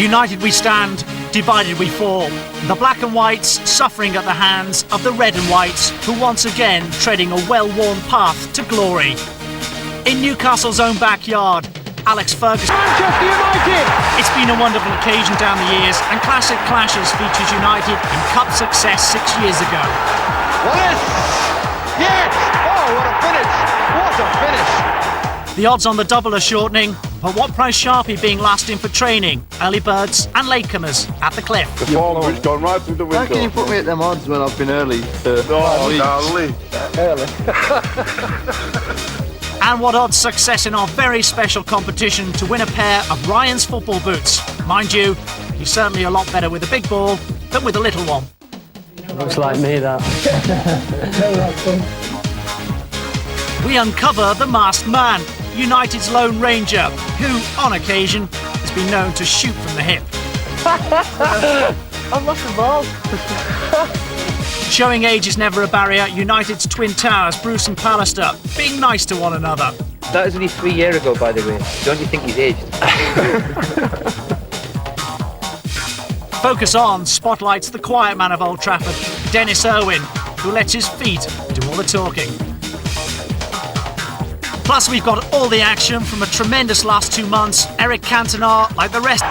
United we stand, divided we fall. The black and whites suffering at the hands of the red and whites, who once again treading a well-worn path to glory. In Newcastle's own backyard, Alex Ferguson. Manchester United! It's been a wonderful occasion down the years, and classic clashes features United in cup success 6 years ago. Wallace! Yes! Oh, what a finish! What a finish! The odds on the double are shortening, but what price Sharpie being last in for training? Early birds and latecomers at the cliff. The form has gone right through the window. How can you put me at them odds when I've been early? Early. And what odds success in our very special competition to win a pair of Ryan's football boots? Mind you, he's certainly a lot better with a big ball than with a little one. Looks like me, that. We uncover the masked man, United's Lone Ranger, who, on occasion, has been known to shoot from the hip. I'm not involved. Showing age is never a barrier. United's twin towers, Bruce and Pallister, being nice to one another. That was only 3 years ago, by the way. Don't you think he's aged? Focus On spotlights the quiet man of Old Trafford, Dennis Irwin, who lets his feet do all the talking. Plus, we've got all the action from a tremendous last 2 months. Eric Cantona, like the rest.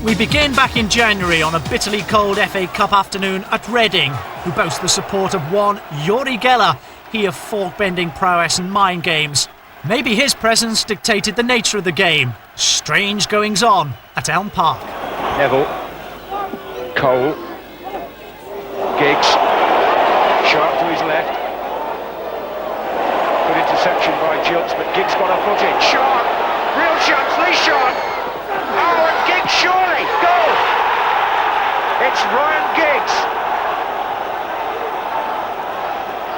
We begin back in January on a bitterly cold FA Cup afternoon at Reading, who boast the support of one Yuri Geller, he of fork-bending prowess and mind games. Maybe his presence dictated the nature of the game. Strange goings-on at Elm Park. Neville, Cole, Giggs, Sharp to his left. Good interception by Gilts, but Giggs got a foot in. Sharp, real chance, Lee Sharp. Oh, and Giggs surely, goal! It's Ryan Giggs.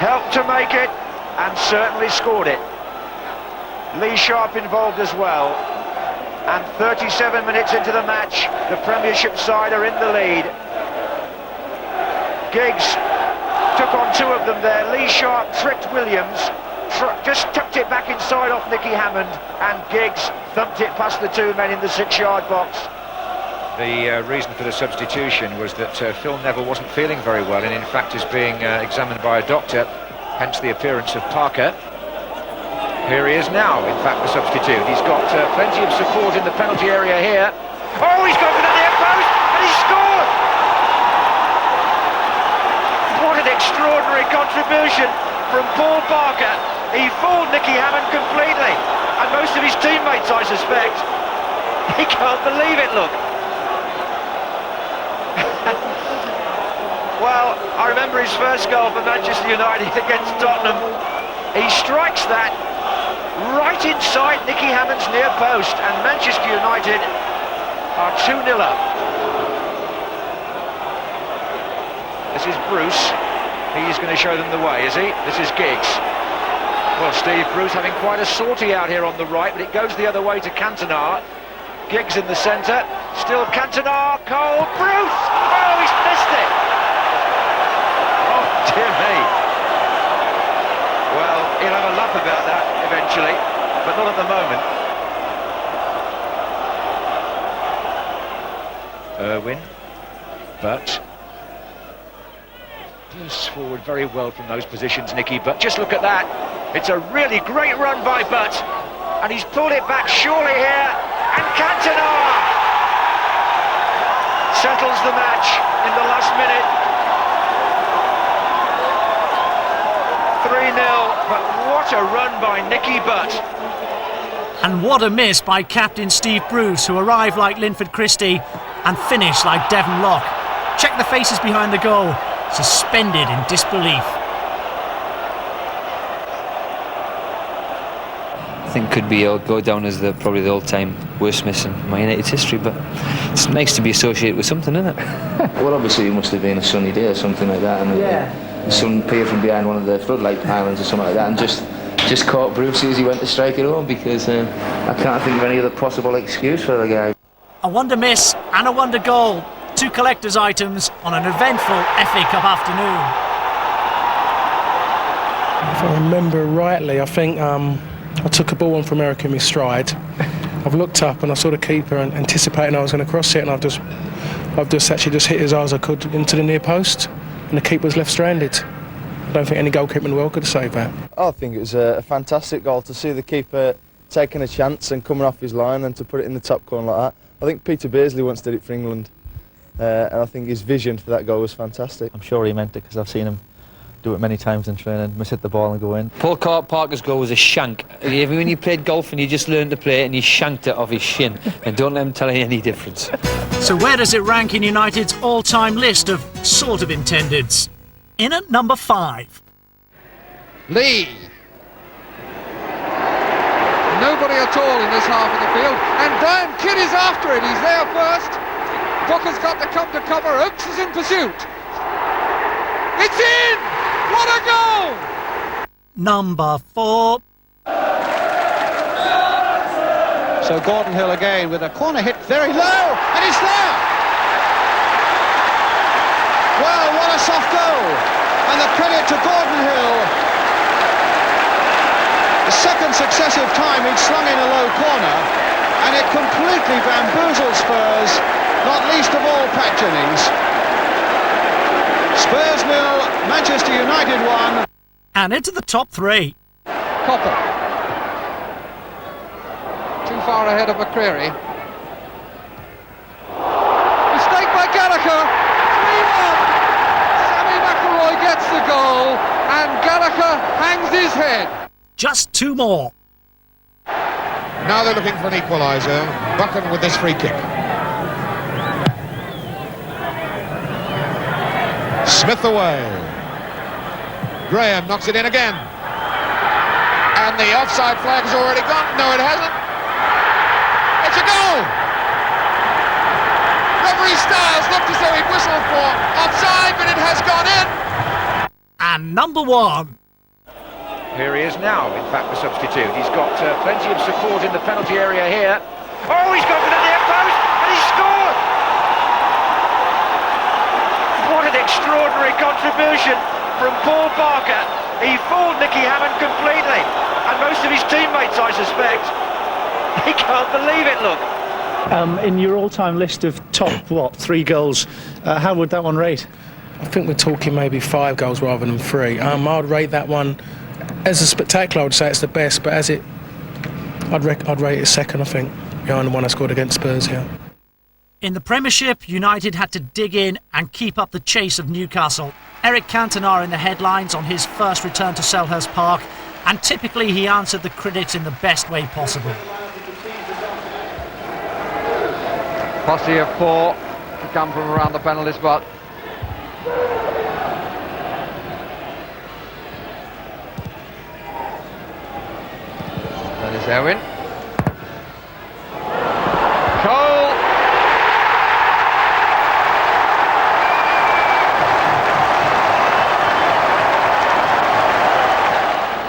Helped to make it, and certainly scored it. Lee Sharp involved as well. And 37 minutes into the match, the Premiership side are in the lead. Giggs took on 2 of them there. Lee Sharp tricked Williams, just tucked it back inside off Nicky Hammond, and Giggs thumped it past the 2 men in the 6-yard box. The reason for the substitution was that Phil Neville wasn't feeling very well, and in fact is being examined by a doctor, hence the appearance of Parker. Here he is now, in fact, the substitute. He's got plenty of support in the penalty area here. Oh, he's gone for the near post, and he's scored! What an extraordinary contribution from Paul Parker. He fooled Nicky Hammond completely, and most of his teammates, I suspect. He can't believe it, look. Well, I remember his first goal for Manchester United against Tottenham. He strikes that right inside Nicky Hammond's near post, and Manchester United are 2-0 up. This is Bruce. He's going to show them the way, is he? This is Giggs. Well, Steve, Bruce having quite a sortie out here on the right, but it goes the other way to Cantona. Giggs in the centre. Still Cantona. Cole. Bruce! Oh, he's missed it! Oh, dear me. Well, he'll have a laugh about that eventually, but not at the moment. Irwin. But moves forward very well from those positions, Nicky, but just look at that. It's a really great run by Butt, and he's pulled it back surely here, and Cantona settles the match in the last minute. 3-0, but what a run by Nicky Butt. And what a miss by captain Steve Bruce, who arrived like Linford Christie and finished like Devon Locke. Check the faces behind the goal, suspended in disbelief. I think could be go down as probably the all-time worst miss in Man United's history, but it's nice to be associated with something, isn't it? Well, obviously it must have been a sunny day or something like that, and the sun appeared from behind one of the floodlight pylons or something like that, and just caught Bruce as he went to strike it home, because I can't think of any other possible excuse for the guy. A wonder miss and a wonder goal. 2 collector's items on an eventful FA Cup afternoon. If I remember rightly, I think I took a ball on from Eric in my stride. I've looked up and I saw the keeper and anticipating I was going to cross it, and I've just actually just hit as hard as I could into the near post, and the keeper was left stranded. I don't think any goalkeeper in the world could have saved that. I think it was a fantastic goal to see the keeper taking a chance and coming off his line and to put it in the top corner like that. I think Peter Beardsley once did it for England, and I think his vision for that goal was fantastic. I'm sure he meant it because I've seen him do it many times in training, miss hit the ball and go in. Paul Parker's goal was a shank. When you played golf and you just learned to play it and you shanked it off his shin, and don't let him tell you any difference. So where does it rank in United's all-time list of sort of intendeds? In at number 5. Lee. Nobody at all in this half of the field, and Brian Kidd is after it. He's there first. Booker's got to come to cover. Oakes is in pursuit. It's in! What a goal! Number 4. So Gordon Hill again with a corner hit very low, and it's there! Well, what a soft goal! And the credit to Gordon Hill. The second successive time he'd slung in a low corner, and it completely bamboozled Spurs, not least of all Pat Jennings. Spurs 0, Manchester United 1. And into the top 3. Copper. Too far ahead of McCreary. Mistake by Gallagher. 3-1. Sammy McElroy gets the goal, and Gallagher hangs his head. Just 2 more. Now they're looking for an equaliser. Buchan with this free kick. Smith away. Graham knocks it in again. And the offside flag has already gone. No, it hasn't. It's a goal! Referee Stiles looked as though he'd whistled for offside, but it has gone in. And number 1. Here he is now, in fact, the substitute. He's got plenty of support in the penalty area here. Oh, he's got it at the near post, and he's scored! What an extraordinary contribution from Paul Parker. He fooled Nicky Hammond completely, and most of his teammates, I suspect. He can't believe it, look. In your all-time list of top, 3 goals, how would that one rate? I think we're talking maybe 5 goals rather than 3. I'd rate that one as a spectacular. I would say it's the best, but I'd rate it second, I think, behind the one I scored against Spurs here. In the Premiership, United had to dig in and keep up the chase of Newcastle. Eric Cantona in the headlines on his first return to Selhurst Park, and typically he answered the critics in the best way possible. Posse of 4 to come from around the penalty spot. That is Owen. Cole.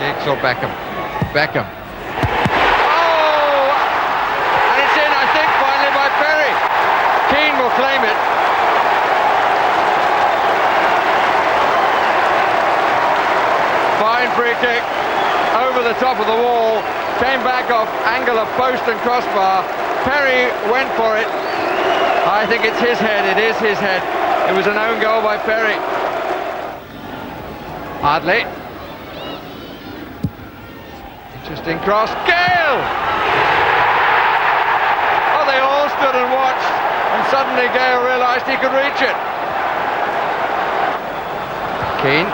Giggs or Beckham? Beckham. Oh! And it's in, I think, finally by Perry. Keane will claim it. Fine free kick. Over the top of the wall, came back off angle of post and crossbar. Perry went for it. I think it's his head, it is his head. It was an own goal by Perry. Hardley. Interesting cross. Gale! Oh, they all stood and watched, and suddenly Gale realised he could reach it. Keane.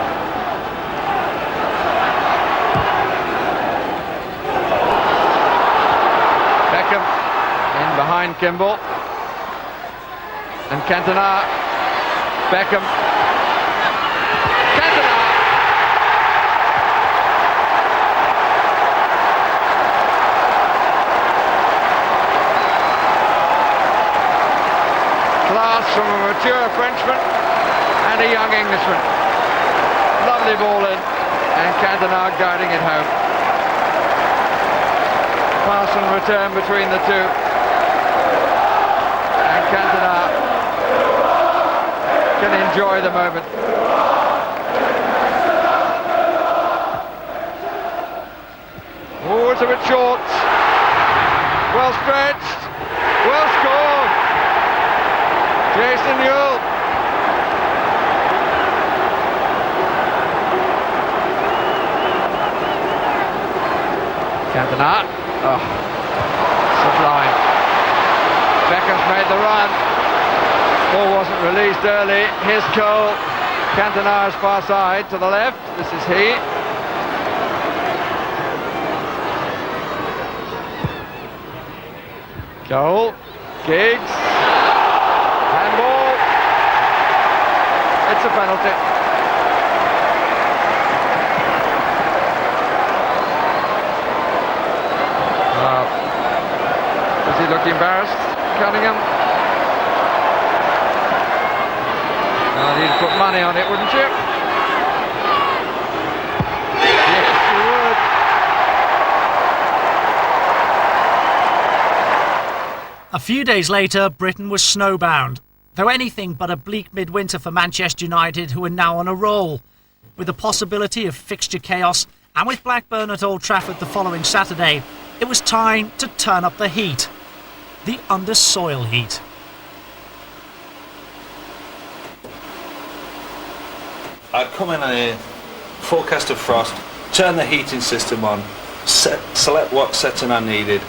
In behind Kimball and Cantona. Beckham. Cantona. Class from a mature Frenchman and a young Englishman. Lovely ball in, and Cantona guiding it home. Pass and return between the two, and Cantona can enjoy the moment. Oh, answer it short. Well stretched. Well scored. Jason Newell. Cantona. Oh, sublime. Beckham's made the run. Ball wasn't released early. Here's Cole. Cantona's far side to the left. This is he. Cole. Giggs. Handball. It's a penalty. Does he look embarrassed, Cunningham? Well, you'd put money on it, wouldn't you? Yes, you would. A few days later, Britain was snowbound, though anything but a bleak midwinter for Manchester United, who are now on a roll. With the possibility of fixture chaos, and with Blackburn at Old Trafford the following Saturday, it was time to turn up the heat. The under-soil heat. I'd come in here, forecast of frost, turn the heating system on, select what setting I needed,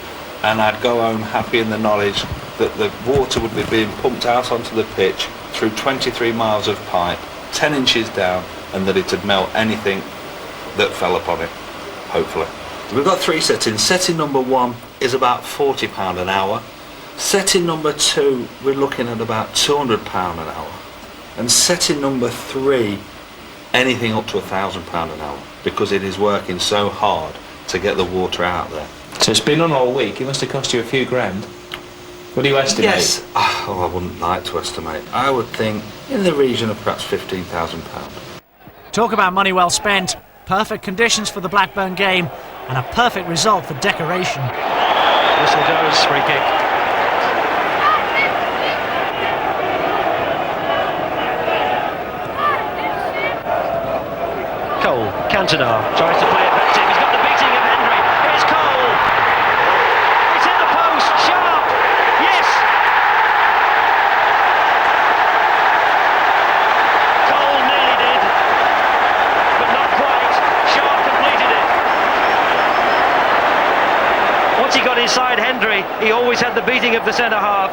and I'd go home happy in the knowledge that the water would be being pumped out onto the pitch through 23 miles of pipe, 10 inches down, and that it'd melt anything that fell upon it, hopefully. We've got 3 settings. Setting number 1 is about £40 an hour. Setting number 2, we're looking at about £200 an hour. And setting number 3, anything up to £1,000 an hour, because it is working so hard to get the water out there. So it's been on all week. It must have cost you a few grand. What do you estimate? Yes. Oh, I wouldn't like to estimate. I would think in the region of perhaps £15,000. Talk about money well spent. Perfect conditions for the Blackburn game, and a perfect result for decoration. Whistle goes, free kick. Cole, Cantona tries to play it back to him. He's got the beating of Henry. Here's Cole. It's in the post. Sharp. Yes. Cole nearly did, but not quite. Sharp completed it. Once he got inside Henry, he always had the beating of the centre half.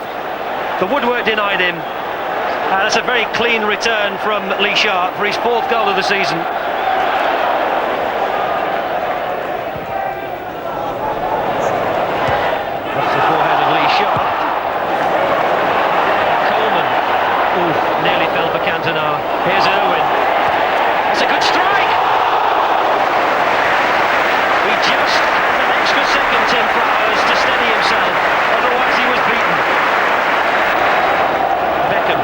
The woodwork denied him. And that's a very clean return from Lee Sharp for his 4th goal of the season. That's the forehand of Lee Sharp. Coleman. Ooh, nearly fell for Cantona. Here's Irwin. That's a good strike! He just had an extra second, Tim Flowers, to steady himself. Otherwise he was beaten. Beckham.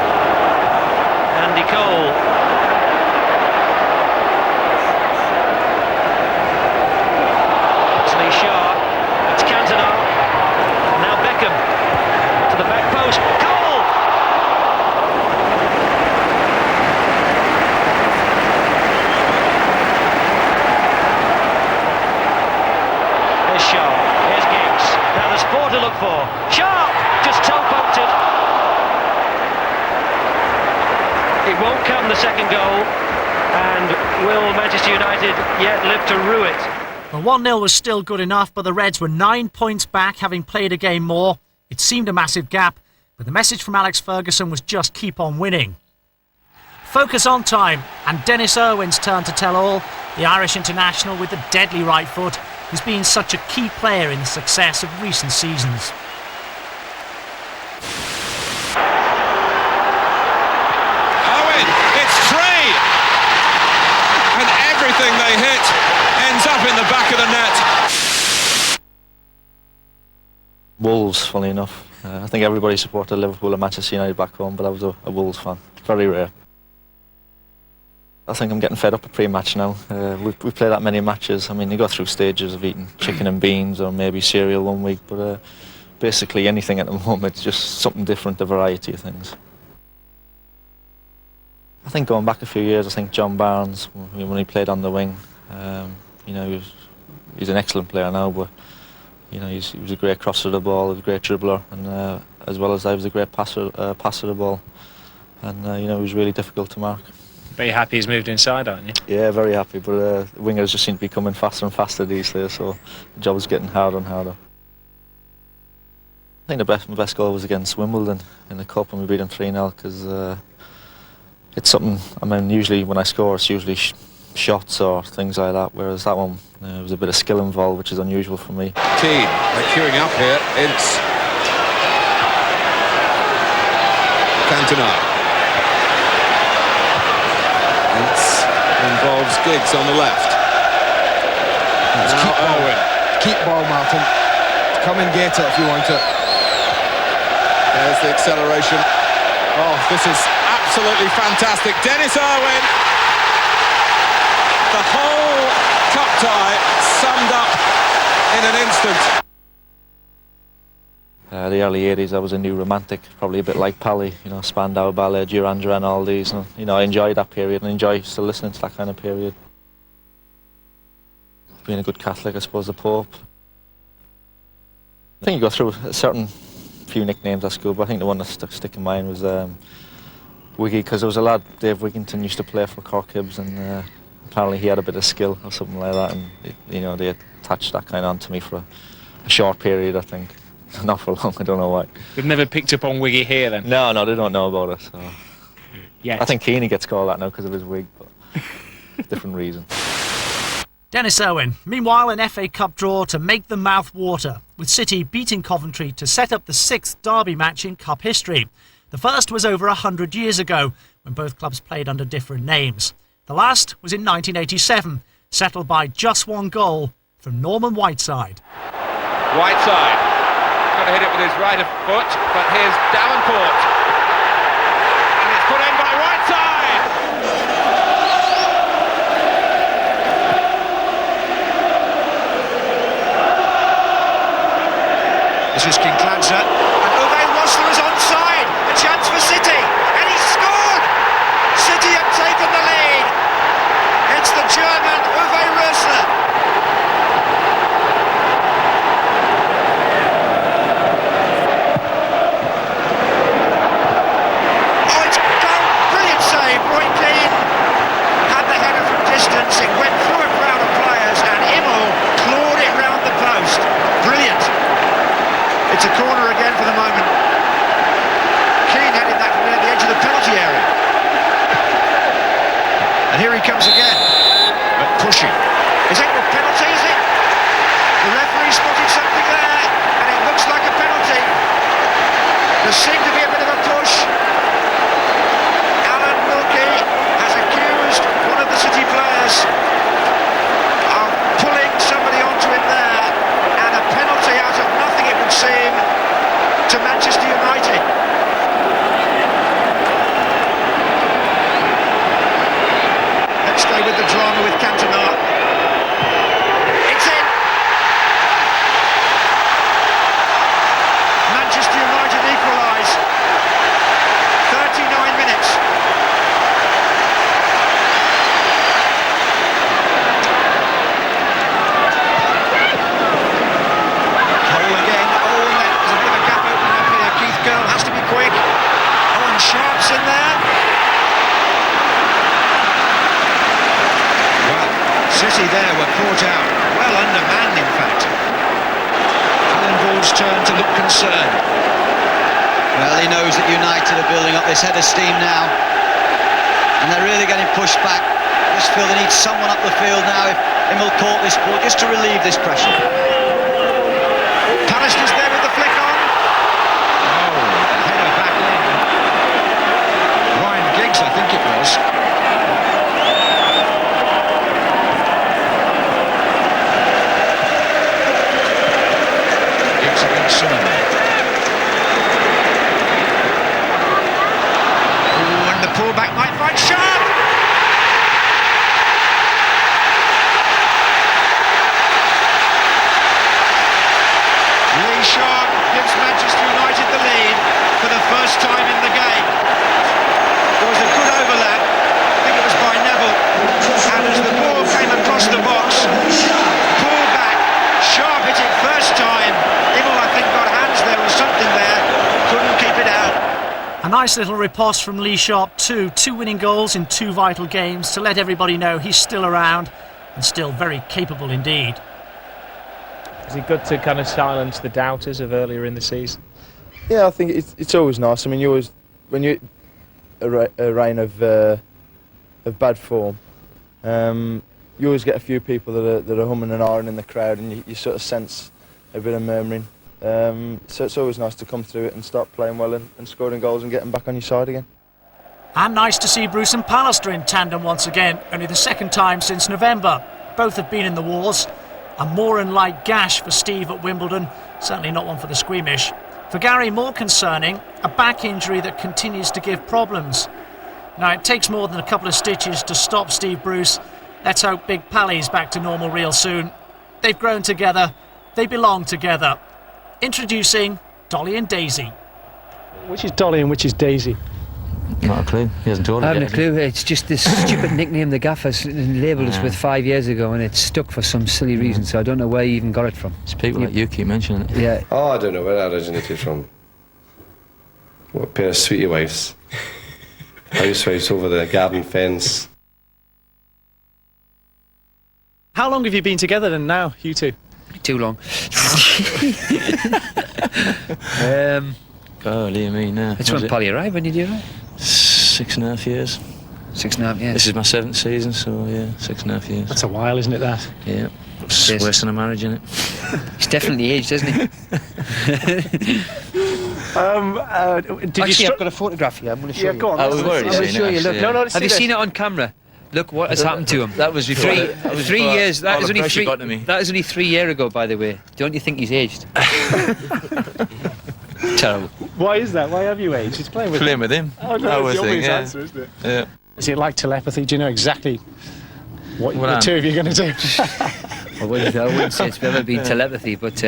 Andy Cole. It's Lee Sharp. It's Cantona. Now Beckham. To the back post. Cole! Here's Sharp. Here's Giggs. Now there's 4 to look for. Sharp! Just toe-poked it. It won't come, the second goal, and will Manchester United yet live to rue it? The 1-0 was still good enough, but the Reds were 9 points back, having played a game more. It seemed a massive gap, but the message from Alex Ferguson was just keep on winning. Focus on time, and Dennis Irwin's turn to tell all. The Irish international with the deadly right foot, who's been such a key player in the success of recent seasons. And everything they hit ends up in the back of the net. Wolves, funny enough. I think everybody supported Liverpool and Manchester United back home, but I was a Wolves fan. Very rare. I think I'm getting fed up with pre-match now. We've played that many matches. I mean, you go through stages of eating chicken and beans or maybe cereal one week, but basically anything at the moment, just something different, a variety of things. I think going back a few years, I think John Barnes, when he played on the wing, you know, he was he's an excellent player now, but you know, he was a great crosser of the ball, he was a great dribbler, and as well as that, he was a great passer of the ball, and you know, he was really difficult to mark. But you're happy he's moved inside, aren't you? Yeah, very happy, but wingers just seem to be coming faster and faster these days, so the job is getting harder and harder. I think my best goal was against Wimbledon in the Cup, and we beat them 3-0, because it's something, I mean, usually when I score it's usually shots or things like that, whereas that one, there was a bit of skill involved, which is unusual for me. Keane, they're queuing up here. It's Cantona. It involves Giggs on the left. It's keep Owen. Keep ball, Martin. Come and get it if you want it. There's the acceleration. Oh, this is absolutely fantastic. Dennis Irwin. The whole cup tie summed up in an instant. The early 80s, I was a new romantic, probably a bit like Pally, you know, Spandau Ballet, Duran Duran, all these. And, you know, I enjoyed that period and enjoy still listening to that kind of period. Being a good Catholic, I suppose, the Pope. I think you go through a certain few nicknames at school, but I think the one that stick in mind was Wiggy, because there was a lad, Dave Wigginton, used to play for Cork Hibs, and apparently he had a bit of skill or something like that, and you know, they attached that kind of onto me for a short period, I think. Not for long, I don't know why. They've never picked up on Wiggy here then? No, they don't know about it. So. Yeah. I think Keane gets called that now because of his wig, but different reason. Dennis Irwin, meanwhile an FA Cup draw to make the mouth water, with City beating Coventry to set up the 6th derby match in Cup history. The first was over 100 years ago, when both clubs played under different names. The last was in 1987, settled by just one goal from Norman Whiteside. Whiteside. Going to hit it with his right foot, but here's Davenport. And it's put in by Whiteside! This is Kinkladze, and Uwe Rosler is onside. A chance for City, and he's scored! City have taken the lead. It's the German Uwe Rosler. It went through a crowd of players and Immel clawed it round the post. Brilliant. It's a corner again for the moment. Keane headed that from near the edge of the penalty area. And here he comes again. But pushing. Is it a penalty, is it? The referee spotted something there and it looks like a penalty. There seemed to be a bit of a push. Alan Wilkie has accused one of the City players of pulling somebody onto him there, and a penalty out of nothing, it would seem, to Manchester United. Let's stay with the drama with Cantona. It's in! Manchester United equalise. 39 minutes. Sharp's in there. Well, City there were caught out, well undermanned in fact. Alan Ball's turn to look concerned. Well, he knows that United are building up this head of steam now, and they're really getting pushed back. I just feel they need someone up the field now if Immel caught this ball, just to relieve this pressure. Pallister's there with the flick on. Oh, the header back in. Ryan Giggs, I think it was. Giggs against Sunderland. Oh, and the pullback might find Sharp. Lee Sharp gives Manchester United the lead for the first time in the game. There was a good overlap, I think it was by Neville, and as the ball came across the box, pulled back, A nice little riposte from Lee Sharp too. 2 winning goals in 2 vital games to let everybody know he's still around and still very capable indeed. Is it good to kind of silence the doubters of earlier in the season? Yeah, I think it's always nice. I mean, you always, when you're a reign of bad form, you always get a few people that are humming and ahhing in the crowd, and you sort of sense a bit of murmuring. So it's always nice to come through it and start playing well and scoring goals and getting back on your side again. And nice to see Bruce and Pallister in tandem once again, only the 2nd time since November. Both have been in the wars. A Moran-like gash for Steve at Wimbledon, certainly not one for the squeamish. For Gary, more concerning, a back injury that continues to give problems. Now, it takes more than a couple of stitches to stop Steve Bruce. Let's hope Big Pally's back to normal real soon. They've grown together, they belong together. Introducing Dolly and Daisy. Which is Dolly and which is Daisy? Not a clue. He hasn't told us. I haven't a clue. It's just this stupid nickname the gaffers labelled us with 5 years ago, and it's stuck for some silly reason, so I don't know where you even got it from. It's people like you keep mentioning it. Yeah. Oh, I don't know where that originated from. What pair of sweetie wives. Housewives over the garden fence. How long have you been together then now, you two? Too long. Golly, I mean, It's when Polly arrived. When did you arrive? 6.5 years. 6.5 years. This is my 7th season, so yeah, 6.5 years. That's a while, isn't it, that? Yeah. It's worse than a marriage, isn't it? He's definitely aged, isn't he? Actually, I've got a photograph here. I'm going to show you. Go on. We've already I'm going to seen show it, you. Look. actually, yeah. Have you seen it on camera? Look what has happened to him. That was before. Three years. That is only pressure 3. got to me. That is only 3 years ago, by the way. Don't you think he's aged? Terrible. Why is that? Why have you aged? He's playing with him. Oh, no, that's the obvious answer, isn't it? Yeah. Is it like telepathy? Do you know exactly what the two of you are going to do? I wouldn't say it's ever been telepathy, but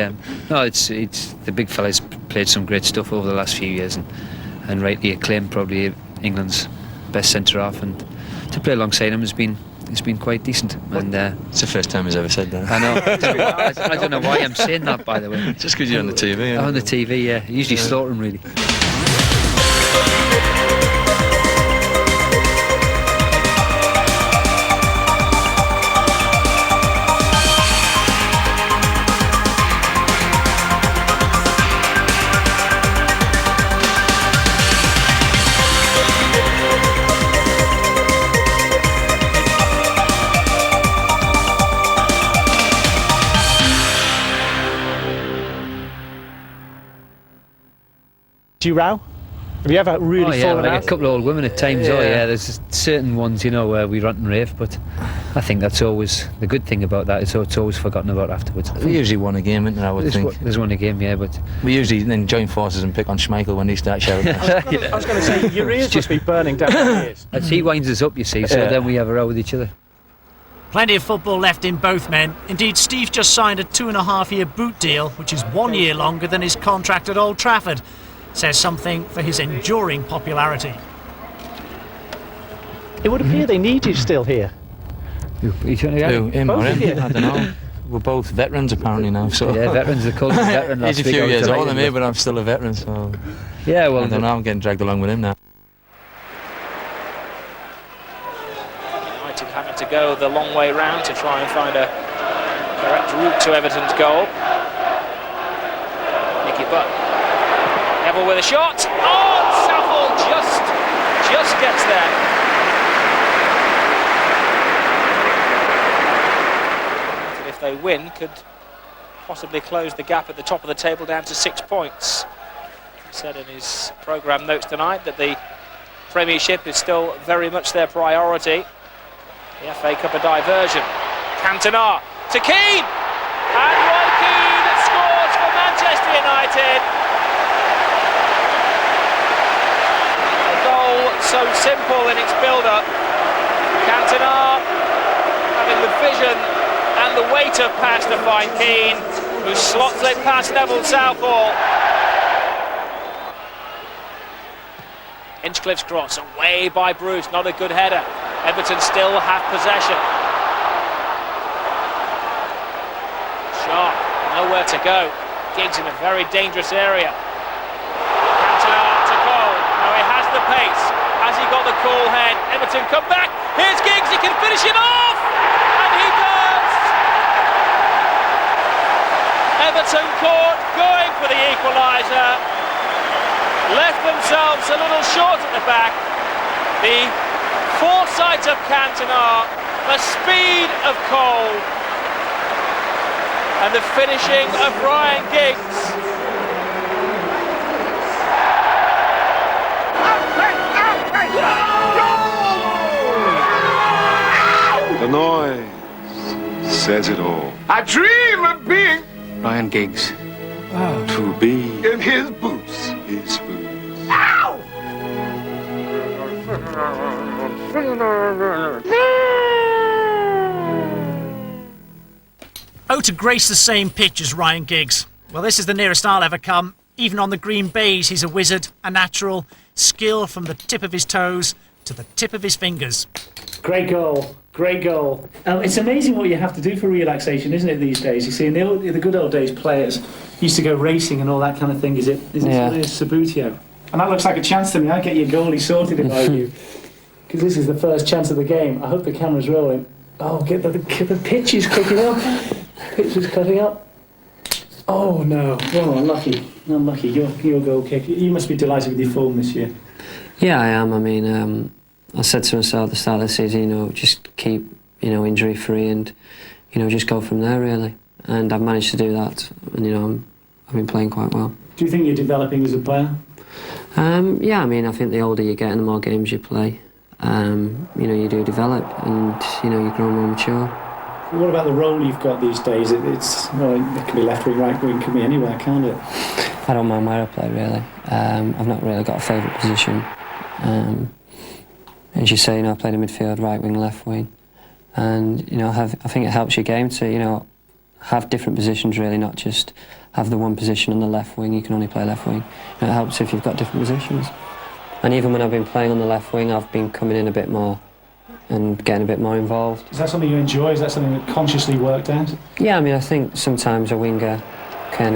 no, it's the big fella's played some great stuff over the last few years, and rightly acclaimed, probably England's best centre half, and to play alongside him has been quite decent. And it's the first time he's ever said that. I know. I don't know why I'm saying that, by the way. Just because you're on the TV. On the TV, yeah. Usually slaughter him, really. Do you row? Have you ever really fallen like out? a couple of old women at times. Yeah. Oh yeah, there's certain ones, where we rant and rave, but I think that's always the good thing about that. It's always forgotten about afterwards. We usually won a game, isn't it, I would think. There's one a game, yeah, but we usually then join forces and pick on Schmeichel when he starts shouting. I was going to say, your ears must be burning down your ears. as he winds us up, you see, so then we have a row with each other. Plenty of football left in both men. Indeed, Steve just signed a 2.5-year boot deal, which is 1 year longer than his contract at Old Trafford. Says something for his enduring popularity. It would appear they need you still here. Who, him or him? I don't know. We're both veterans apparently now. So yeah, veterans. They called me veteran last He's week. a few years older than me, but I'm still a veteran. So yeah, well, I don't know. I'm getting dragged along with him now. United having to go the long way round to try and find a direct route to Everton's goal. Nicky Butt. Neville with a shot. Oh, Southall just gets there. If they win, could possibly close the gap at the top of the table down to 6 points. He said in his programme notes tonight that the Premiership is still very much their priority. The FA Cup a diversion. Cantona to Keane, and Roy Keane scores for Manchester United. So simple in its build-up. Cantona having the vision and the weight of pass to find Keane, who slots it past Neville Southall. Hinchcliffe's cross away by Bruce, not a good header. Everton still have possession. Sharp, nowhere to go. Giggs in a very dangerous area. Cantona to goal. Now he has cool head. Everton come back. Here's Giggs, he can finish it off! And he does! Everton caught going for the equaliser. Left themselves a little short at the back. The foresight of Cantona, the speed of Cole, and the finishing of Ryan Giggs. The noise says it all. I dream of being Ryan Giggs. To be in his boots. His boots. Ow! Oh, to grace the same pitch as Ryan Giggs. Well, this is the nearest I'll ever come. Even on the green baize, he's a wizard, a natural, skill from the tip of his toes to the tip of his fingers. Great goal, great goal. It's amazing what you have to do for relaxation, isn't it, these days? You see, in the good old days, players used to go racing and all that kind of thing. Is it Sabutio? And that looks like a chance to me. I'd get your goalie sorted if I were you. Because this is the first chance of the game. I hope the camera's rolling. Oh, get the pitch is cooking up. Pitch is cutting up. Oh, no. Oh, unlucky. Unlucky. Your goal kick. You must be delighted with your form this year. Yeah, I am. I mean, I said to myself at the start of the season, just keep, injury free and, just go from there really. And I've managed to do that. And, I've been playing quite well. Do you think you're developing as a player? Yeah, I mean, I think the older you get and the more games you play, you do develop and, you grow more mature. What about the role you've got these days? It can be left wing, right wing, can be anywhere, can't it? I don't mind where I play really. I've not really got a favourite position. As you say, I played in midfield, right wing, left wing, and I think it helps your game to have different positions really, not just have the one position on the left wing. You can only play left wing. It helps if you've got different positions. And even when I've been playing on the left wing, I've been coming in a bit more and getting a bit more involved. Is that something you enjoy? Is that something that consciously worked out? Yeah, I mean, I think sometimes a winger can,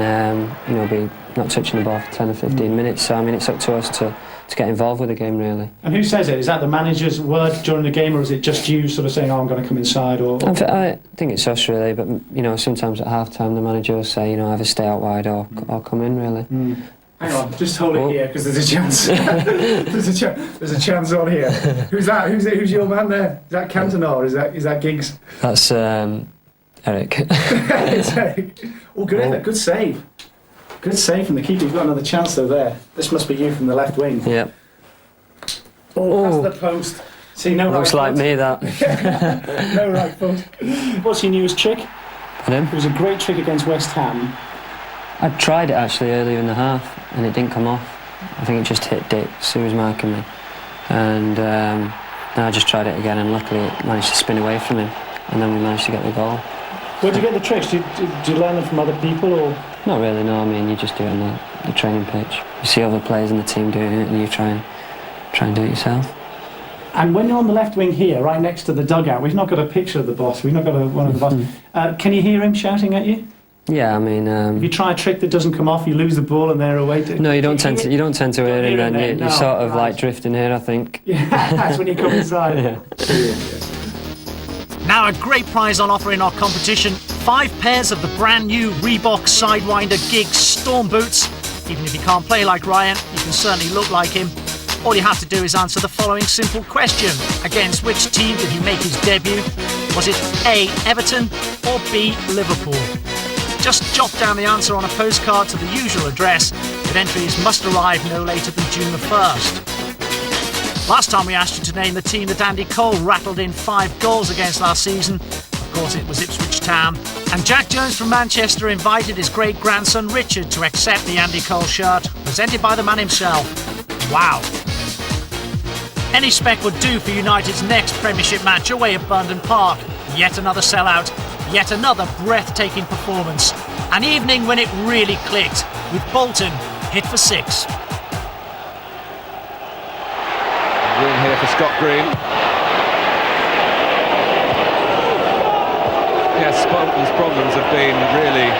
be not touching the ball for 10 or 15 minutes. So, I mean, it's up to us to get involved with the game, really. And who says it? Is that the manager's word during the game, or is it just you sort of saying, I'm going to come inside? Or I think it's us, really, but, sometimes at half-time the manager will say, either stay out wide or come in, really. Hang on, just hold it here, because there's a chance. There's a chance on here. Who's that? Who's your man there? Is that Cantona, or is that Giggs? That's Eric. It's Eric. Oh, good effort, good save. Good save from the keeper. You've got another chance though there. This must be you from the left wing. Yep. Oh, past the post. See, no looks right like me, that. No right foot. What's your newest trick? Pardon? It was a great trick against West Ham. I tried it actually earlier in the half and it didn't come off. I think it just hit Dix, who was marking me. And then I just tried it again and luckily it managed to spin away from him. And then we managed to get the goal. Where'd you get the tricks? Did you learn them from other people or...? Not really, no. I mean, you just do it on the training pitch. You see other players in the team doing it and you try and do it yourself. And when you're on the left wing here, right next to the dugout, we've not got a picture of the boss, we've not got one of the boss. Can you hear him shouting at you? Yeah, I mean... if you try a trick that doesn't come off, you lose the ball and they're away. No, you don't tend to hear him then. You're sort of like drifting here, I think. Yeah, that's when you come inside. Yeah. Now a great prize on offer in our competition. 5 pairs of the brand new Reebok Sidewinder Giggs Storm boots. Even if you can't play like Ryan, you can certainly look like him. All you have to do is answer the following simple question. Against which team did he make his debut? Was it A, Everton, or B, Liverpool? Just jot down the answer on a postcard to the usual address, but entries must arrive no later than June the 1st. Last time we asked you to name the team that Andy Cole rattled in 5 goals against last season. Of course it was Ipswich Town. And Jack Jones from Manchester invited his great-grandson Richard to accept the Andy Cole shirt, presented by the man himself. Wow. Any spec would do for United's next Premiership match away at Bundon Park. Yet another sellout, yet another breathtaking performance. An evening when it really clicked, with Bolton hit for 6. Room here for Scott Green. Yes, Bolton's problems have been really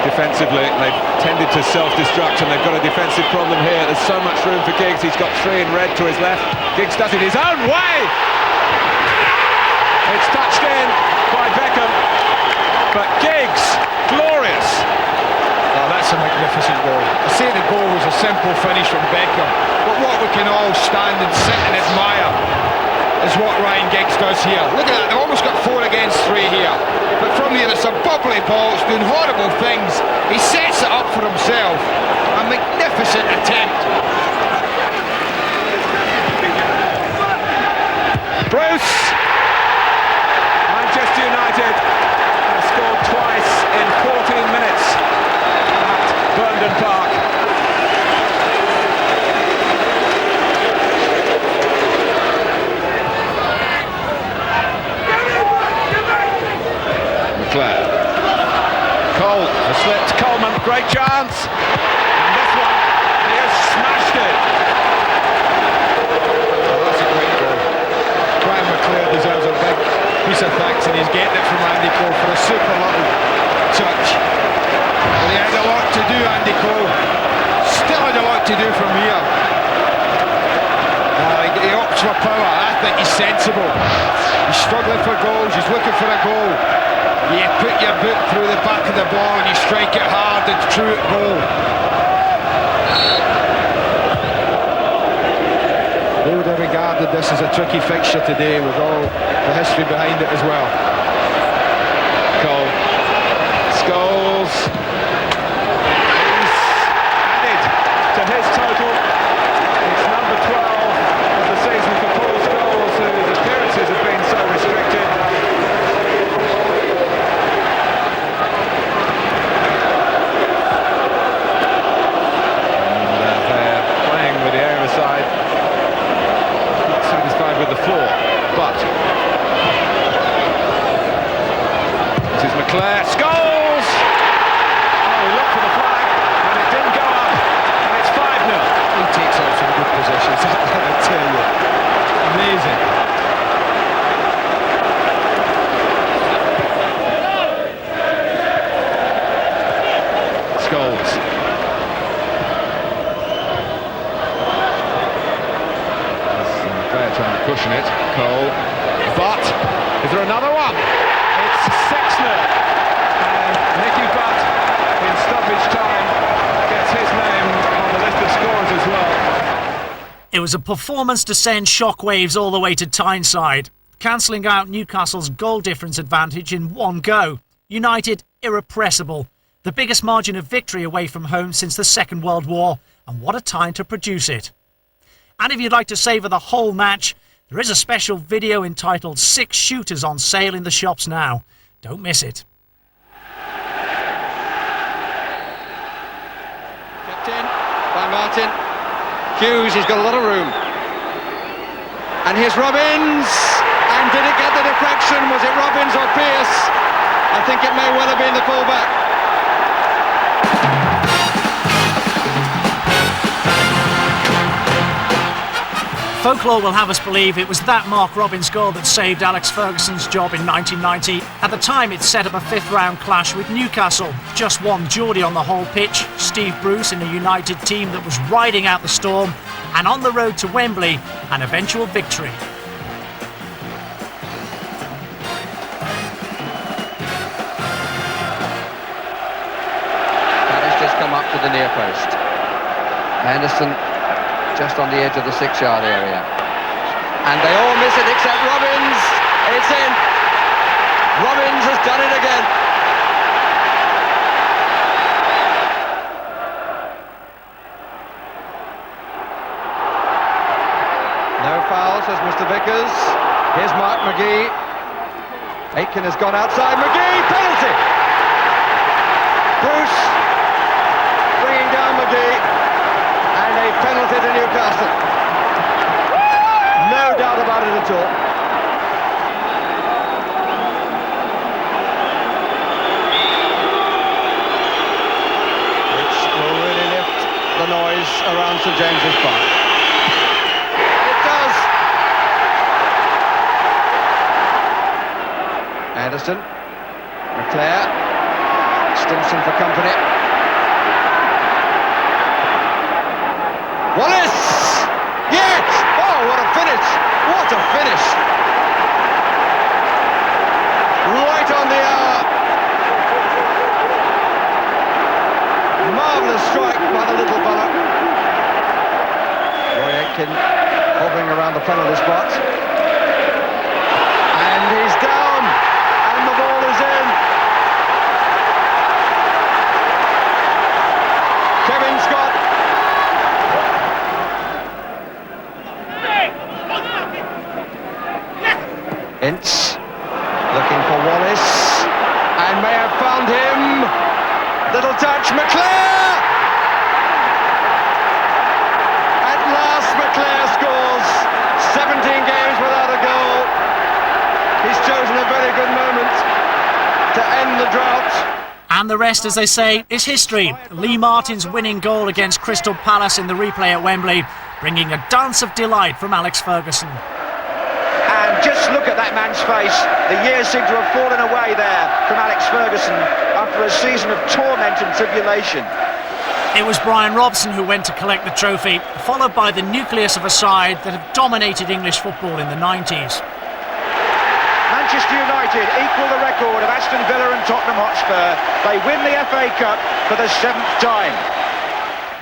defensively. They've tended to self-destruct and they've got a defensive problem here. There's so much room for Giggs. He's got 3 in red to his left. Giggs does it his own way. It's touched in by Beckham, but Giggs, glorious. Oh, that's a magnificent goal. I say the goal was a simple finish from Beckham, but what we can all stand and sit and admire is what Ryan Giggs does here. Look at that, they've almost got 4 against 3 here. But from here, it's a bubbly ball, it's doing horrible things. He sets it up for himself. A magnificent attempt. Bruce! Manchester United have scored twice in 14 minutes at Burnden Park. McClare. Cole has slipped. Coleman, great chance. And this one, he has smashed it. Oh, that's a great goal. Brian McClare deserves a big piece of thanks, and he's getting it from Andy Cole for a super little touch. Well, he had a lot to do, Andy Cole. Still had a lot to do from here. He opts for power. I think he's sensible. He's struggling for goals. He's looking for a goal. You put your boot through the back of the ball and you strike it hard and true at goal. They would have regarded this as a tricky fixture today with all the history behind it as well. Cole. Scholes. He's added to his total. It's number 12 of the season for Paul Scholes, whose appearances have been so restricted. With the floor, but this is McClare. Scholes! Oh, he looked for the flag and it didn't go up, and it's 5-0. He takes out some good positions, I tell you. Amazing. Scholes. Trying to cushion it, Cole, but is there another one? It's 6-0, and Nicky Butt in stoppage time gets his name on the list of scorers as well. It was a performance to send shockwaves all the way to Tyneside, cancelling out Newcastle's goal difference advantage in one go. United irrepressible, the biggest margin of victory away from home since the Second World War, and what a time to produce it. And if you'd like to savour the whole match, there is a special video entitled 6 Shooters on sale in the shops now. Don't miss it. Kept in by Martin. Hughes, he's got a lot of room. And here's Robbins. And did it get the deflection? Was it Robbins or Pearce? I think it may well have been the fullback. Folklore will have us believe it was that Mark Robbins goal that saved Alex Ferguson's job in 1990. At the time, it set up a 5th round clash with Newcastle. Just one Geordie on the whole pitch, Steve Bruce in a United team that was riding out the storm, and on the road to Wembley, an eventual victory. That has just come up to the near post. Henderson just on the edge of the 6-yard area. And they all miss it except Robbins. It's in. Robbins has done it again. No foul, says Mr. Vickers. Here's Mark McGee. Aitken has gone outside. McGee, penalty! Bruce bringing down McGee. And a penalty to Newcastle. No doubt about it at all. Which will really lift the noise around St James's Park. It does. Anderson. McClare. Stimson for company. Wallace! Yes! Oh, what a finish! What a finish! Right on the hour. Marvellous strike by the little fella. Roy Aitken hovering around the penalty spot. And he's down. And the ball is in. Kevin Scott. Ince looking for Wallace and may have found him. Little touch, McClare! At last McClare scores. 17 games without a goal. He's chosen a very good moment to end the drought. And the rest, as they say, is history. Lee Martin's winning goal against Crystal Palace in the replay at Wembley, bringing a dance of delight from Alex Ferguson. And just look at that man's face. The years seem to have fallen away there from Alex Ferguson after a season of torment and tribulation. It was Brian Robson who went to collect the trophy, followed by the nucleus of a side that have dominated English football in the 90s. Manchester United equal the record of Aston Villa and Tottenham Hotspur. They win the FA Cup for the 7th time.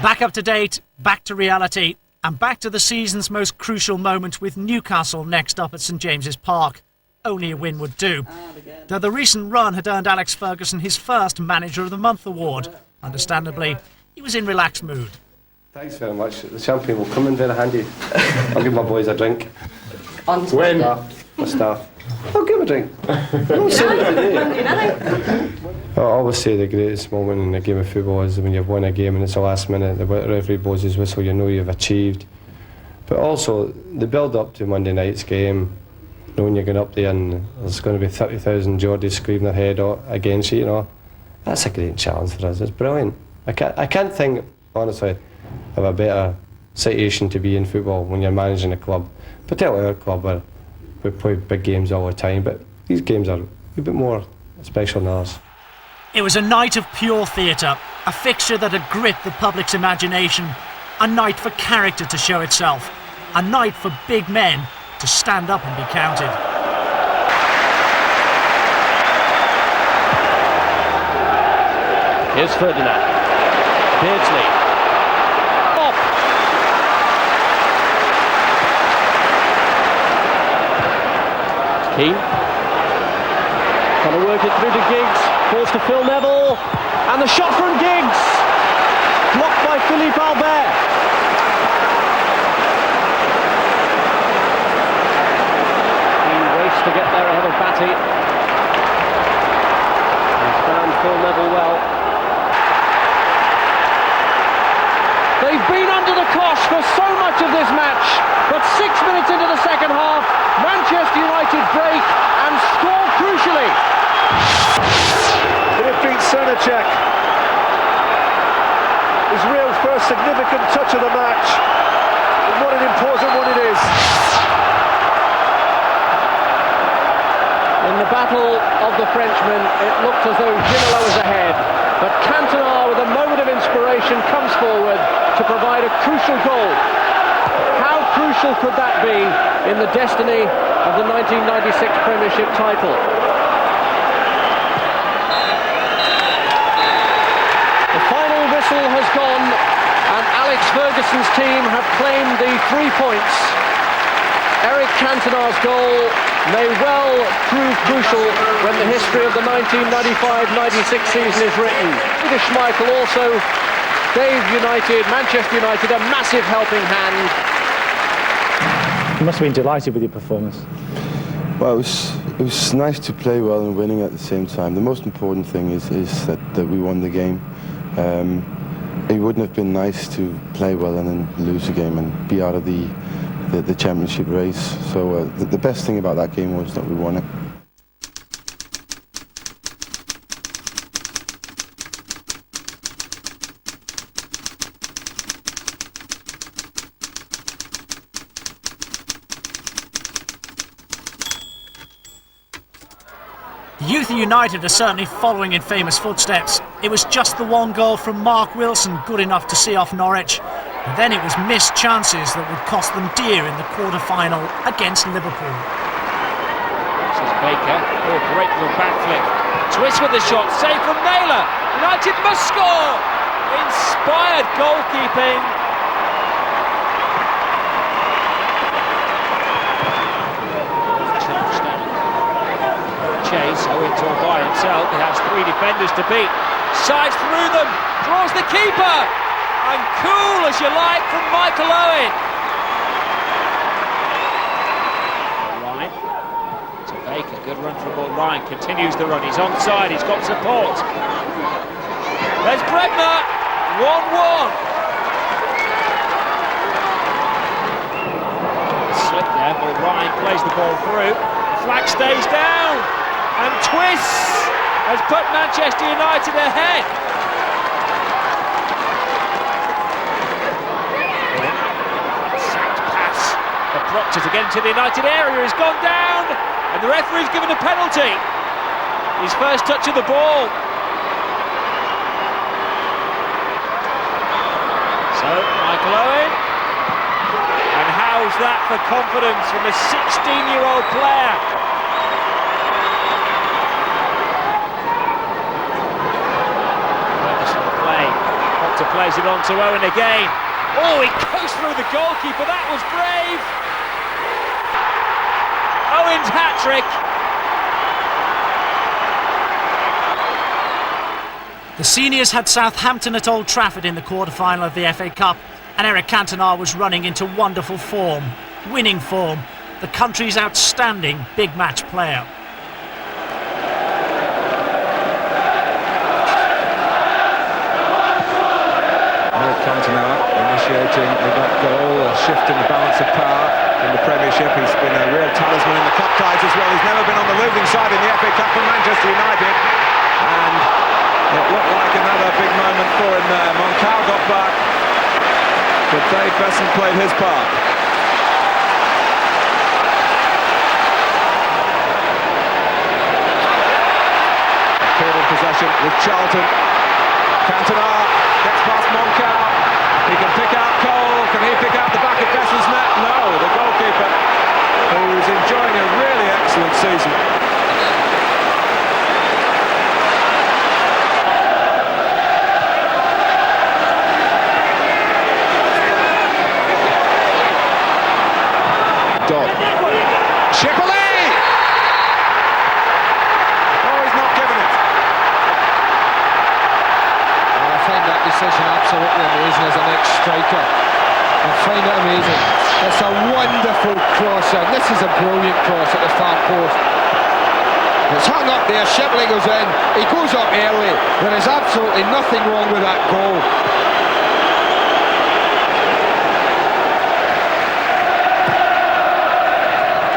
Back up to date, back to reality, and back to the season's most crucial moment with Newcastle next up at St James's Park. Only a win would do. Though the recent run had earned Alex Ferguson his first Manager of the Month award. Understandably, he was in relaxed mood. Thanks very much. The champagne will come in very handy. I'll give my boys a drink. When? My staff. I'll give a drink. I always say the greatest moment in a game of football is when you've won a game and it's the last minute, the referee blows his whistle, you know you've achieved. But also the build up to Monday night's game, knowing you're going up there and there's going to be 30,000 Geordies screaming their head out against you, you know, that's a great challenge for us. It's brilliant. I can't think, honestly, of a better situation to be in football when you're managing a club, particularly our club where we play big games all the time, but these games are a bit more special than ours. It was a night of pure theatre, a fixture that had gripped the public's imagination, a night for character to show itself, a night for big men to stand up and be counted. Here's Ferdinand. Beardsley. Off. Keane. Trying to work it through to Giggs. Forced to Phil Neville. And the shot from Giggs. Blocked by Philippe Albert. He raced to get there ahead of Batty. He's found Phil Neville well. They've been under the cosh for so much of this match, but 6 minutes into the second half, Manchester United break and score crucially. Dimitri Srnicek. His real first significant touch of the match, and what an important one it is. In the battle of the Frenchmen, it looked as though Ginola was ahead, but Cantona, with a moment of inspiration, comes forward to provide a crucial goal. How crucial could that be in the destiny of the 1996 Premiership title? The final whistle has gone, and Alex Ferguson's team have claimed the 3 points. Eric Cantona's goal may well prove crucial when the history of the 1995-96 season is written. Peter Schmeichel also gave Manchester United, a massive helping hand. You must have been delighted with your performance. Well, it was nice to play well and winning at the same time. The most important thing is that we won the game. It wouldn't have been nice to play well and then lose the game and be out of the championship race. So the best thing about that game was that we won it. youth of United are certainly following in famous footsteps. It was just the one goal from Mark Wilson good enough to see off Norwich. But then it was missed chances that would cost them dear in the quarter-final against Liverpool. This is Baker. Oh, great little back flick. Twist with the shot, save from Naylor. United must score. Inspired goalkeeping. Chase, Owens all by himself. He has 3 defenders to beat. Sides through them, draws the keeper, and cool as you like from Michael Owen. Ryan to Baker, good run from Paul Ryan, continues the run, he's onside, he's got support. There's Bredner, 1-1. Slip there, Paul Ryan plays the ball through, the flag stays down. And twists has put Manchester United ahead. Sacked pass for Proctor to get into the United area has gone down, and the referee's given a penalty. His first touch of the ball. So Michael Owen, and how's that for confidence from a 16-year-old player? Plays it on to Owen again. Oh, he goes through the goalkeeper. That was brave. Owen's hat-trick. The seniors had Southampton at Old Trafford in the quarter-final of the FA Cup, and Eric Cantona was running into wonderful form, winning form, the country's outstanding big match player. Cantona initiating with that goal, a shift in the balance of power in the Premiership. He's been a real talisman in the cup ties as well. He's never been on the losing side in the FA Cup for Manchester United, and it looked like another big moment for him there. Moncao got back, but Dave Besson played his part. Cleared possession with Charlton. Cantona gets past Moncao. He can pick out Cole. Can he pick out the back of Besson's net? No, the goalkeeper, who's enjoying a really excellent season. Dodd. Shipperley! Oh, he's not giving it. I find that decision absolutely amazing as an ex-striker. I find it amazing. It's a wonderful cross, and this is a brilliant cross at the far post. It's hung up there, Shipley goes in, he goes up early. There is absolutely nothing wrong with that goal.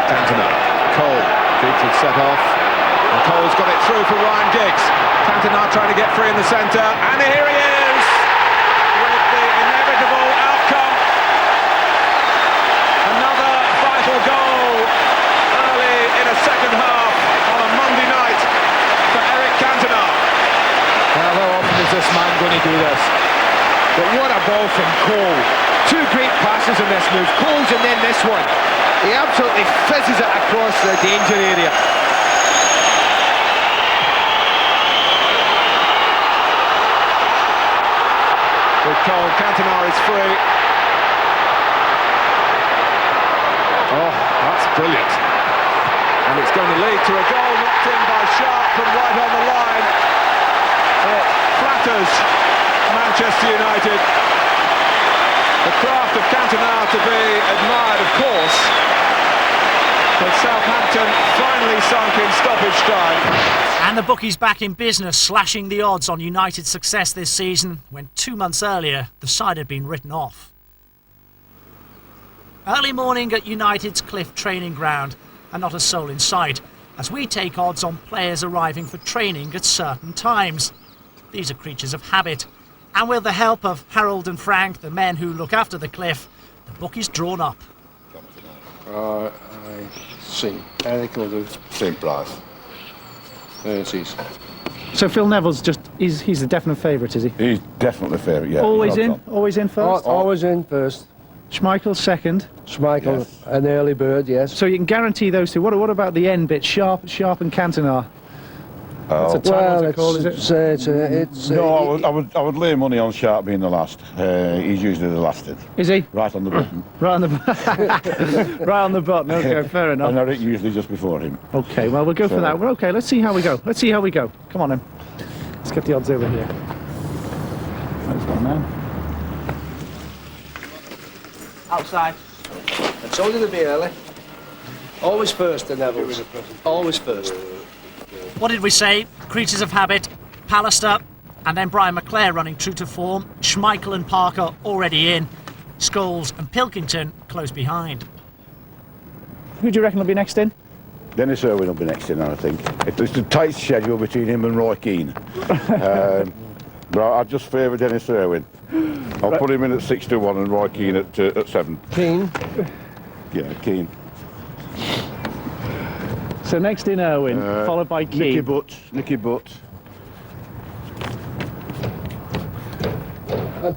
Cantona, Cole, Giggs had set off, and Cole's got it through for Ryan Giggs. Cantona trying to get free in the centre, and here he is with the inevitable outcome. Another vital goal early in a second half on a Monday night for Eric Cantona. Well, how often is this man going to do this? But what a ball from Cole. 2 great passes in this move. Cole's and then this one. He absolutely fizzes it across the danger area. With Cole, Cantona is free. Oh, that's brilliant. And it's going to lead to a goal knocked in by Sharp from right on the line. It flatters Manchester United. The craft of Cantona to be admired, of course. But Southampton finally sunk in stoppage time. And the bookies back in business, slashing the odds on United's success this season when 2 months earlier the side had been written off. Early morning at United's Cliff training ground, and not a soul in sight, as we take odds on players arriving for training at certain times. These are creatures of habit, and with the help of Harold and Frank, the men who look after the Cliff, the bookie's drawn up. I think Eric will do same price. It is. So Phil Neville's he's the definite favourite, is he? He's definitely favourite, yeah. Always in first? Always in first. Schmeichel second? Schmeichel, Yes. an early bird, yes. So you can guarantee those two. What about the end bit, Sharp and Cantona? It's a title call, is it? No, I would lay money on Sharp being the last. He's usually the last in. Is he? Right on the button. Right on the right on the button. Okay, fair enough. And Eric usually just before him. Okay, well we'll go for that. Well, okay, let's see how we go. Come on then. Let's get the odds over here. There's one now. Outside. I told you to be early. Always first, the Neville's. Always first. What did we say? Creatures of habit, Pallister, and then Brian McClare running true to form. Schmeichel and Parker already in. Scholes and Pilkington close behind. Who do you reckon will be next in? Dennis Irwin will be next in, I think. It's a tight schedule between him and Roy Keane. But I just favour Dennis Irwin. I'll put him in at 6-1 and Roy Keane at 7. Keane? Yeah, Keane. So next in Irwin, followed by Keane. Nicky Butt.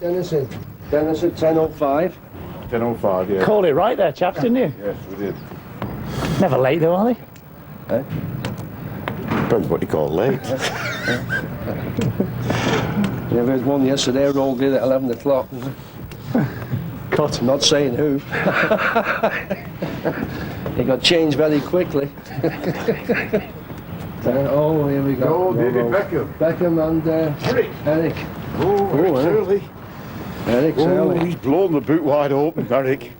Dennis in. Dennis at 10:05. 10:05, yeah. Called it right there, chaps, didn't you? Yes, we did. Never late though, are they? Depends what you call late. Yeah, there's one yesterday, rolled in at 11 o'clock. Cut. Not saying who. He got changed very quickly. Oh, here we go. Oh, David Beckham. Beckham and Eric. Oh, Eric's early. Eric's early. He's blown the boot wide open, Eric.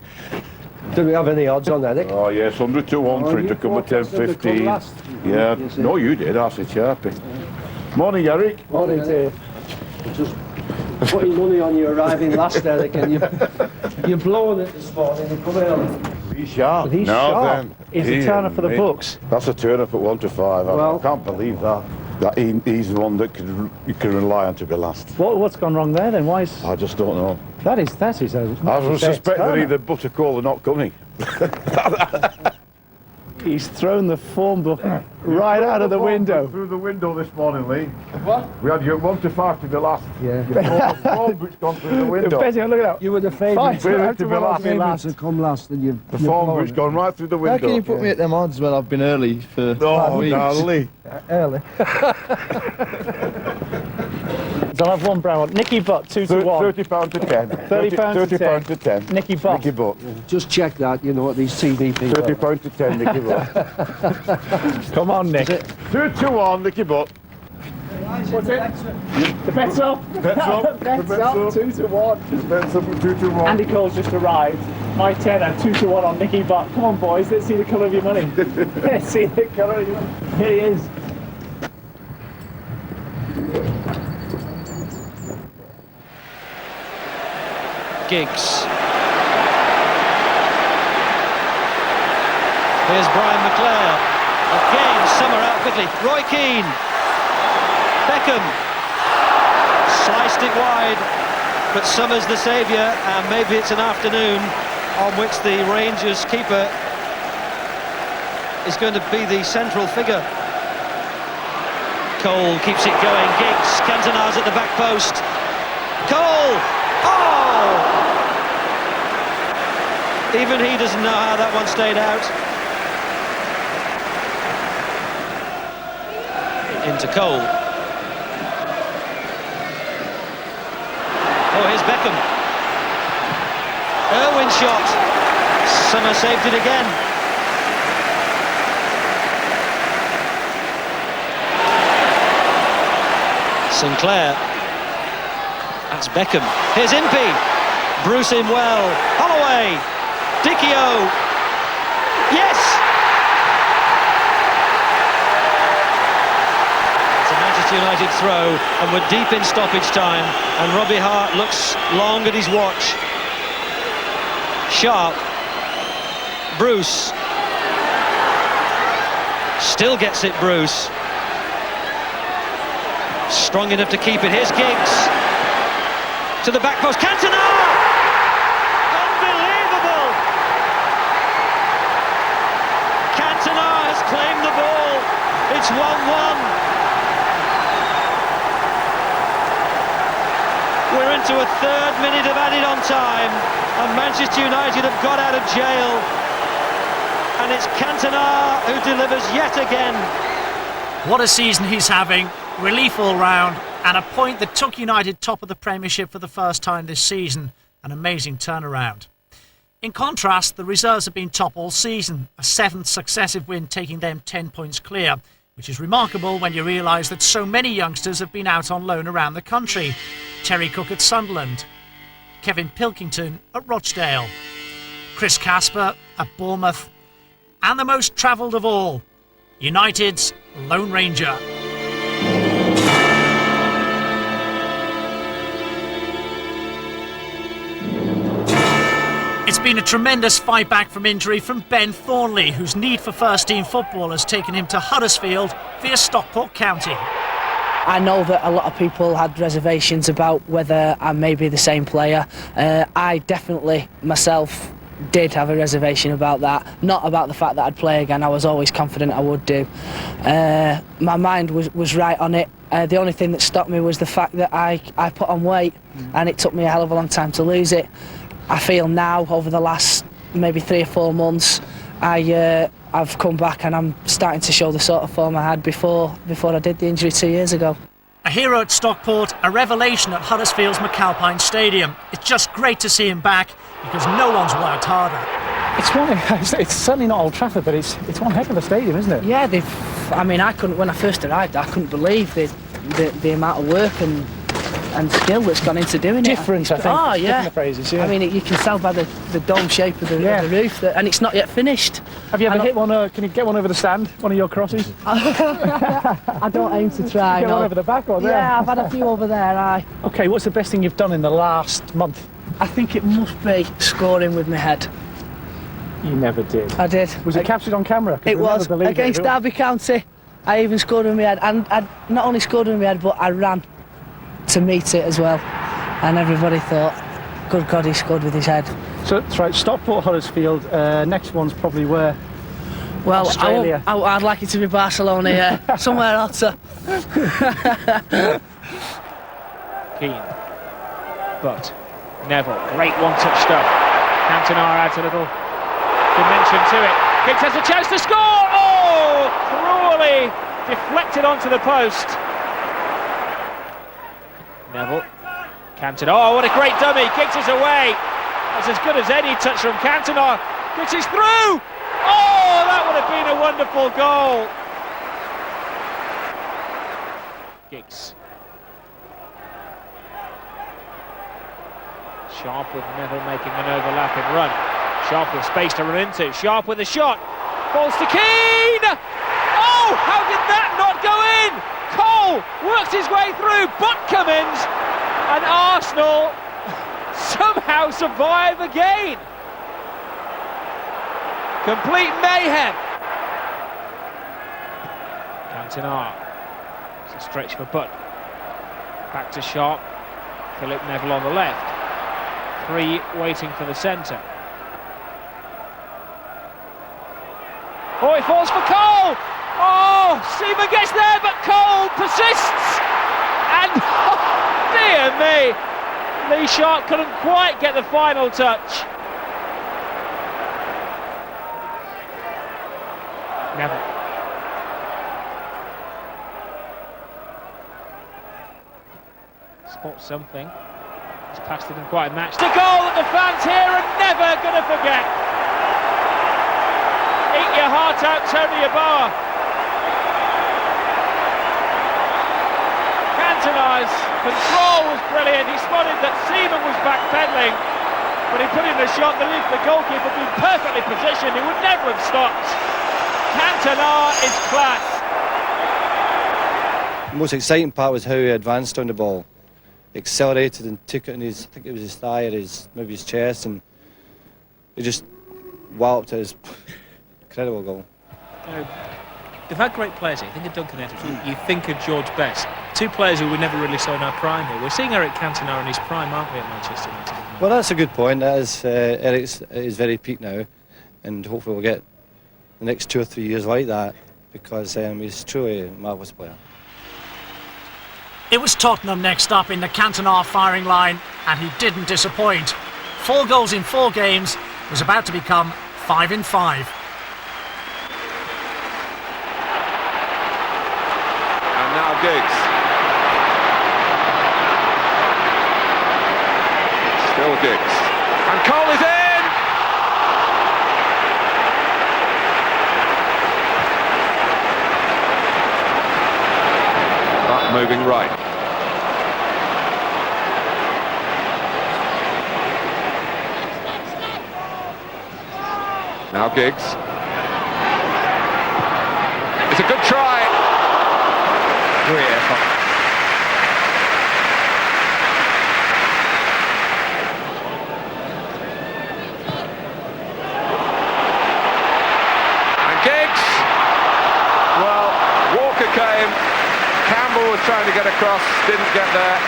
Do we have any odds on Eric? Oh, yes, 100 to 1 for him to come at 10:15. Yeah, no, you did. I said Sharpie. Morning, Eric. Morning, Dave. Just putting money on you arriving last, Eric, and you're blowing it this morning. You come early. He's sharp. He's sharp. He's a turner for the books. That's a turn up at 1 to 5. I can't believe that. He's the one that you can rely on to be last. What's gone wrong there then? Why is... I just don't know. That is a... I would suspect that either Buttercall or not coming. He's thrown the form book right out of the window. Through the window this morning, Lee. What? We had you at 1 to 5 to be last. Yeah. The form book's gone through the window. Look at that. You were the favourite to be last. To come last, and you've... The form book's gone right through the window. How can you put me at them odds when I've been early for 5 weeks? Lee. Early. So I'll have one brown one. Nicky Butt, 2 to 1. £30 to 10. £30 to 10. Nicky Butt. Nicky Butt. Just check that, you know what these TV people... £30 to 10, Nicky Butt. Come on, Nick. 2 to 1, Nicky Butt. What's it? The bet's up. Bet's up. Bet's up. 2 to 1. The bet's up at 2 to 1. Andy Cole's just arrived. My tenner, 2 to 1 on Nicky Butt. Come on, boys. Let's see the colour of your money. Let's see the colour of your money. Here he is. Giggs. Here's Brian McClare. Again, Summer out quickly. Roy Keane. Beckham. Sliced it wide, but Summer's the saviour, and maybe it's an afternoon on which the Rangers keeper is going to be the central figure. Cole keeps it going. Giggs. Cantona's at the back post. Cole! Oh! Even he doesn't know how that one stayed out. Into Cole. Oh, here's Beckham. Irwin shot. Summer saved it again. Sinclair. That's Beckham. Here's Impey. Bruce in well. Holloway. Dicchio. Yes! It's a Manchester United throw, and we're deep in stoppage time, and Robbie Hart looks long at his watch. Sharp. Bruce. Still gets it, Bruce. Strong enough to keep it. Here's Giggs. To the back post. Cantona! Cantona has claimed the ball. It's 1-1. We're into a third minute of added on time, and Manchester United have got out of jail. And it's Cantona who delivers yet again. What a season he's having. Relief all round, and a point that took United top of the Premiership for the first time this season. An amazing turnaround. In contrast, the reserves have been top all season, a 7th successive win taking them 10 points clear, which is remarkable when you realise that so many youngsters have been out on loan around the country. Terry Cook at Sunderland, Kevin Pilkington at Rochdale, Chris Casper at Bournemouth, and the most travelled of all, United's Lone Ranger. It's been a tremendous fight back from injury from Ben Thornley, whose need for first-team football has taken him to Huddersfield via Stockport County. I know that a lot of people had reservations about whether I may be the same player. I definitely, myself, did have a reservation about that. Not about the fact that I'd play again. I was always confident I would do. My mind was right on it. The only thing that stopped me was the fact that I put on weight, and it took me a hell of a long time to lose it. I feel now, over the last maybe 3 or 4 months, I've come back and I'm starting to show the sort of form I had before I did the injury 2 years ago. A hero at Stockport, a revelation at Huddersfield's McAlpine Stadium. It's just great to see him back because no one's worked harder. It's certainly not Old Trafford, but it's one heck of a stadium, isn't it? Yeah, when I first arrived, I couldn't believe the amount of work and skill that's gone into doing Difference, it. I think. Oh, yeah. The phrases, yeah. I mean, you can tell by the dome shape of the roof, and it's not yet finished. Have you ever hit one? Can you get one over the stand? One of your crosses? I don't aim to try. Get one over the back or there? Yeah, I've had a few over there. Okay, what's the best thing you've done in the last month? I think it must be scoring with my head. You never did. I did. Was it captured on camera? It was against Derby County. I even scored with my head, and I not only scored with my head, but I ran to meet it as well, and everybody thought, good God, he scored with his head. So that's right, Stockport, Huddersfield. Next one's probably where? Well, Australia. I'd like it to be Barcelona, yeah. Somewhere hotter. Keane, but Neville, great one-touch stuff. Cantona adds a little dimension to it. Giggs has a chance to score. Oh, cruelly deflected onto the post. Neville, Cantona, oh, what a great dummy, Giggs is away. That's as good as any touch from Cantona. Giggs is through! Oh, that would have been a wonderful goal. Giggs. Sharp with Neville making an overlapping run. Sharp with space to run into, Sharp with a shot. Balls to Keane! Oh, how did that not go in? Cole works his way through, but Cummins, and Arsenal somehow survive again. Complete mayhem. Cantona, it's a stretch for Butt. Back to Sharp, Philip Neville on the left. 3 waiting for the centre. Oh, it falls for Cole! Oh, Seaman gets there, but Cole persists! And, oh, dear me, Lee Sharp couldn't quite get the final touch. Neville. Spots something. He's passed it in quite a match. The goal that the fans here are never going to forget. Eat your heart out, Tony Yeboah. Cantona's control was brilliant. He spotted that Seaman was backpedaling, but he put in the shot. The goalkeeper being perfectly positioned. He would never have stopped. Cantona is class. The most exciting part was how he advanced on the ball. Accelerated and took it in his, I think it was his thigh or maybe his chest, and he just walloped it. His incredible goal. They've had great players here. You think of Duncan Edwards, you think of George Best. 2 players who we never really saw in our prime here. We're seeing Eric Cantona in his prime, aren't we, at Manchester United? Well, that's a good point. That is, Eric's at his very peak now, and hopefully we'll get the next 2 or 3 years like that. because he's truly a marvellous player. It was Tottenham next up in the Cantona firing line, and he didn't disappoint. 4 goals in 4 games was about to become 5 in 5. And now Giggs. Still Giggs. And Cole is in! But moving right. Now Giggs. It's a good try. Great effort. And Giggs. Well, Walker came. Campbell was trying to get across, didn't get there.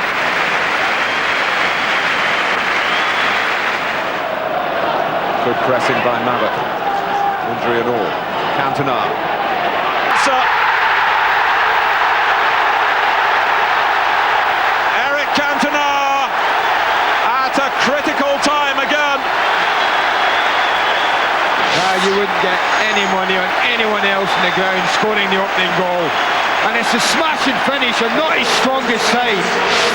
Good pressing by Maverick. Injury and all. Cantona. So, Eric Cantona at a critical time again. You wouldn't get any money on anyone else in the ground scoring the opening goal. And it's a smashing finish and not his strongest side,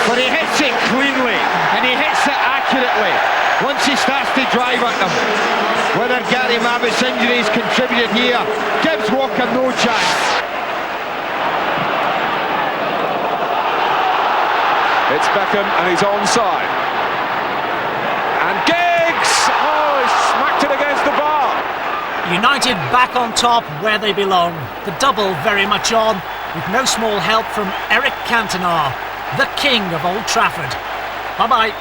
but he hits it cleanly and he hits it accurately once he starts to drive at them. Whether Gary Mabbutt's injuries contributed here gives Walker no chance. It's Beckham and he's onside. And Giggs! Oh, he smacked it against the bar. United back on top where they belong. The double very much on, with no small help from Eric Cantona, the king of Old Trafford. Bye-bye.